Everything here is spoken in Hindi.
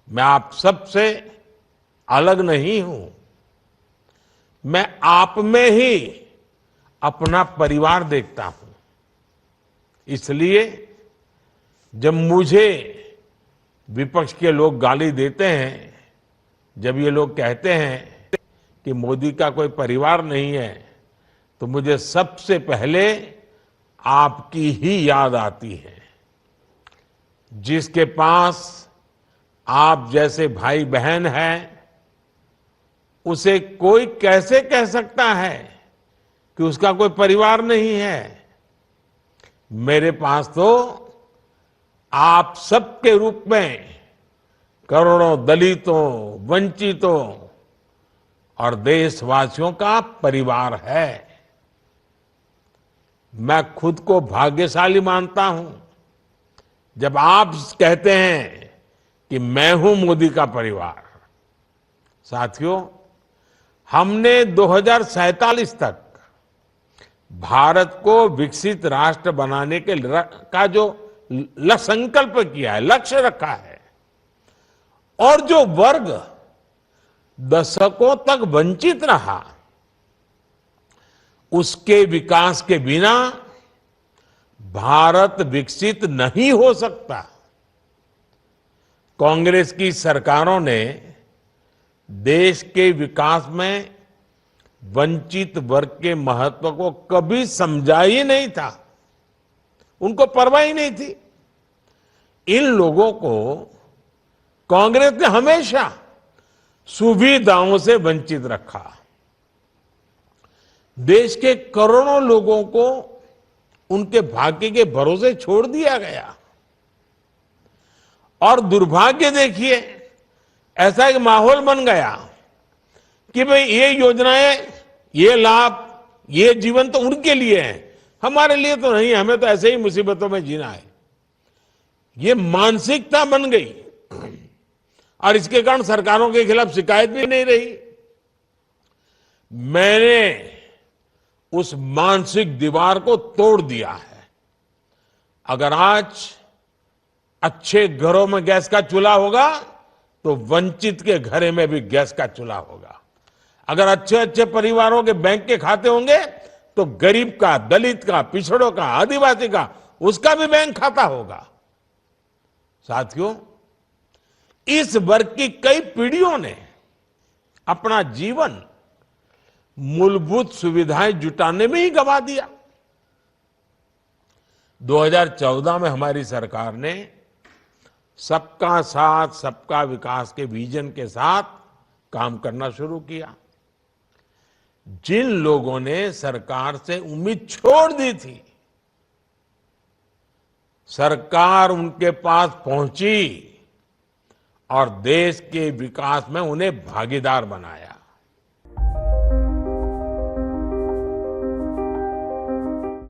मैं आप सबसे अलग नहीं हूं। मैं आप में ही अपना परिवार देखता हूं। इसलिए जब मुझे विपक्ष के लोग गाली देते हैं, जब ये लोग कहते हैं कि मोदी का कोई परिवार नहीं है, तो मुझे सबसे पहले आपकी ही याद आती है। जिसके पास आप जैसे भाई बहन हैं, उसे कोई कैसे कह सकता है कि उसका कोई परिवार नहीं है। मेरे पास तो आप सबके रूप में करोड़ों दलितों, वंचितों और देशवासियों का परिवार है। मैं खुद को भाग्यशाली मानता हूं जब आप कहते हैं कि मैं हूं मोदी का परिवार। साथियों, हमने 2047 तक भारत को विकसित राष्ट्र बनाने का जो संकल्प किया है, लक्ष्य रखा है, और जो वर्ग दशकों तक वंचित रहा, उसके विकास के बिना भारत विकसित नहीं हो सकता। कांग्रेस की सरकारों ने देश के विकास में वंचित वर्ग के महत्व को कभी समझा ही नहीं था। उनको परवाह ही नहीं थी। इन लोगों को कांग्रेस ने हमेशा सुविधाओं से वंचित रखा। देश के करोड़ों लोगों को उनके भाग्य के भरोसे छोड़ दिया गया। और दुर्भाग्य देखिए, ऐसा एक माहौल बन गया कि भाई ये योजनाएं, ये लाभ, ये जीवन तो उनके लिए है, हमारे लिए तो नहीं, हमें तो ऐसे ही मुसीबतों में जीना है। ये मानसिकता बन गई और इसके कारण सरकारों के खिलाफ शिकायत भी नहीं रही। मैंने उस मानसिक दीवार को तोड़ दिया है। अगर आज अच्छे घरों में गैस का चूल्हा होगा, तो वंचित के घरे में भी गैस का चूल्हा होगा। अगर अच्छे अच्छे परिवारों के बैंक के खाते होंगे, तो गरीब का, दलित का, पिछड़ों का, आदिवासी का, उसका भी बैंक खाता होगा। साथियों, इस वर्ग की कई पीढ़ियों ने अपना जीवन मूलभूत सुविधाएं जुटाने में ही गंवा दिया। 2014 में हमारी सरकार ने सबका साथ, सबका विकास के विजन के साथ काम करना शुरू किया। जिन लोगों ने सरकार से उम्मीद छोड़ दी थी, सरकार उनके पास पहुंची और देश के विकास में उन्हें भागीदार बनाया।